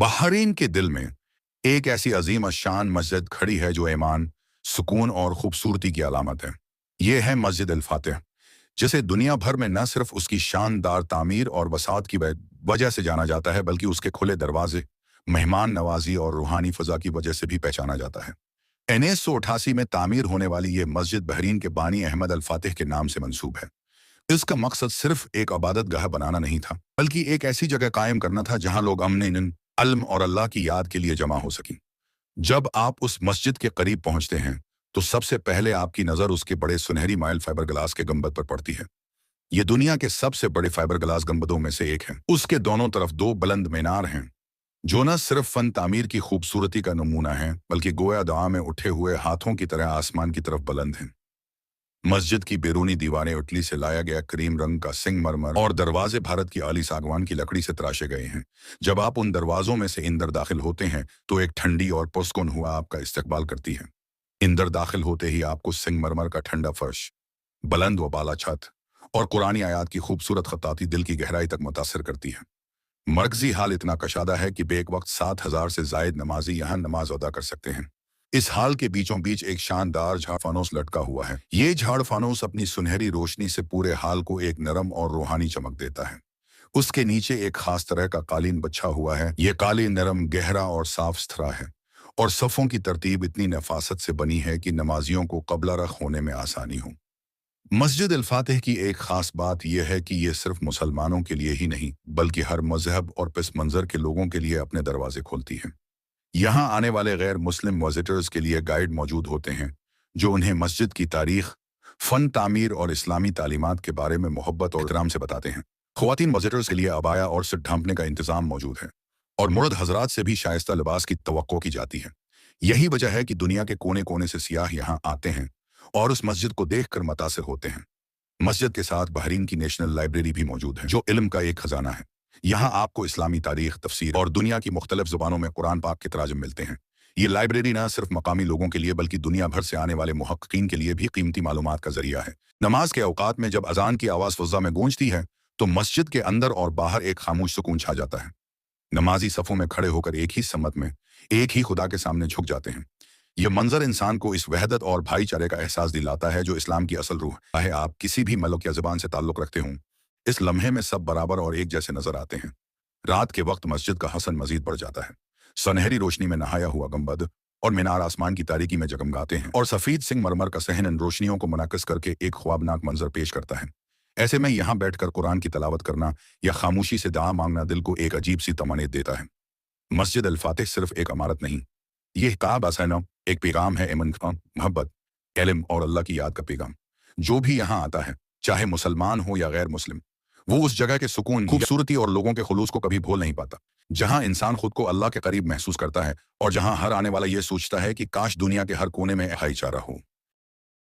Bahrain के दिल में एक ऐसी अजीम शान मस्जिद खड़ी है जो ईमान, सुकून और खूबसूरती की अलामत है। ये है मस्जिद अल फातिह, जिसे दुनिया भर में न सिर्फ उसकी शानदार तामीर और वसात की वजह से जाना जाता है, बल्कि उसके खुले दरवाजे, मेहमान नवाजी और रूहानी फजा की वजह से भी पहचाना जाता है। 1988 में तामीर होने वाली ये मस्जिद बहरीन के बानी अहमद अल फातिह के नाम से मंसूब है। इसका मकसद सिर्फ एक इबादत गाह बनाना नहीं था, बल्कि एक ऐसी जगह कायम करना था जहां लोग अमन, इल्म और अल्लाह की याद के लिए जमा हो सकें। जब आप उस मस्जिद के करीब पहुंचते हैं तो सबसे पहले आपकी नज़र उसके बड़े सुनहरी माइल फाइबर ग्लास के गंबद पर पड़ती है। ये दुनिया के सबसे बड़े फाइबर ग्लास गंबदों में से एक है। उसके दोनों तरफ दो बुलंद मीनार हैं जो न सिर्फ फन तामीर की खूबसूरती का नमूना है, बल्कि गोया दुआ में उठे हुए हाथों की तरह आसमान की तरफ बुलंद हैं। मस्जिद की बैरूनी दीवारें इटली से लाया गया क्रीम रंग का सिंगमरमर और दरवाजे भारत की आली सागवान की लकड़ी से तराशे गए हैं। जब आप उन दरवाजों में से इंदर दाखिल होते हैं तो एक ठंडी और पुरसुकून हुआ आपका इस्तकबाल करती है। इंदर दाखिल होते ही आपको सिंगमरमर का ठंडा फर्श, बुलंद व बाला छत और कुरानी आयात की खूबसूरत खताती दिल की गहराई तक मुतासिर करती है। मरकजी हाल इतना कशादा है कि बेक वक्त 7,000 से जायद नमाजी यहाँ नमाज अदा कर सकते हैं। इस हाल के बीचों बीच एक शानदार झाड़ फानूस लटका हुआ है। ये झाड़ फानूस अपनी सुनहरी रोशनी से पूरे हाल को एक नरम और रूहानी चमक देता है। उसके नीचे एक खास तरह का कालीन बिछा हुआ है। ये कालीन नरम, गहरा और साफ सुथरा है और सफ़ों की तरतीब इतनी नफासत से बनी है कि नमाजियों को कबला रख होने में आसानी हो। मस्जिद अल फातिह की एक खास बात यह है कि ये सिर्फ मुसलमानों के लिए ही नहीं, बल्कि हर मजहब और पिस मंजर के लोगों के लिए अपने दरवाजे खोलती है। यहाँ आने वाले गैर मुस्लिम विजिटर्स के लिए गाइड मौजूद होते हैं जो उन्हें मस्जिद की तारीख, फ़न तामीर और इस्लामी तालीमात के बारे में मोहब्बत और इकराम से बताते हैं। ख़वातीन विजिटर्स के लिए अबाया और सिर ढांपने का इंतज़ाम मौजूद है और मर्द हजरात से भी शाइस्ता लिबास की तवक्को की जाती है। यही वजह है कि दुनिया के कोने कोने से सियाह यहाँ आते हैं और उस मस्जिद को देखकर मुतासिर होते हैं। मस्जिद के साथ बहरीन की नेशनल लाइब्रेरी भी मौजूद है जो इल्म का एक खजाना है। यहाँ आपको इस्लामी तारीख, तफसीर और दुनिया की मुख्तलिफ ज़ुबानों में कुरान पाक के तराजम मिलते हैं। ये लाइब्रेरी न सिर्फ मकामी लोगों के लिए बल्कि दुनिया भर से आने वाले मुहक्कीन के लिए भी कीमती मालूमात का जरिया है। नमाज के औकात में जब अजान की आवाज़ फ़ज़ा में गूंजती है तो मस्जिद के अंदर और बाहर एक खामोश सुकून छा जाता है। नमाजी सफ़ों में खड़े होकर एक ही सम्मत में एक ही खुदा के सामने झुक जाते हैं। यह मंजर इंसान को इस वहदत और भाईचारे का एहसास दिलाता है जो इस्लाम की असल रूह है। आप किसी भी मलक या ज़बान से ताल्लुक़ रखते हों, इस लम्हे में सब बराबर और एक जैसे नजर आते हैं। रात के वक्त मस्जिद का हसन मजीद बढ़ जाता है। सुनहरी रोशनी में नहाया हुआ गंबद और मीनार आसमान की तारीकी में जगमगाते हैं और सफ़ेद सिंगमरमर का सहन इन रोशनियों को मुनाकिस करके एक ख्वाबनाक मंजर पेश करता है। ऐसे में यहाँ बैठकर कुरान की तलावत करना या खामोशी से दुआ मांगना दिल को एक अजीब सी तमन्नीत देता है। मस्जिद अल फातिह सिर्फ एक इमारत नहीं, यह काब असैना एक पैगाम है, अमन, मोहब्बत, इल्म और अल्लाह की याद का पैगाम। जो भी यहाँ आता है, चाहे मुसलमान हो या गैर मुस्लिम, वो उस जगह के सुकून, खूबसूरती और लोगों के खुलूस को कभी भूल नहीं पाता, जहां इंसान खुद को अल्लाह के करीब महसूस करता है और जहां हर आने वाला ये सोचता है कि काश दुनिया के हर कोने में भाईचारा हो।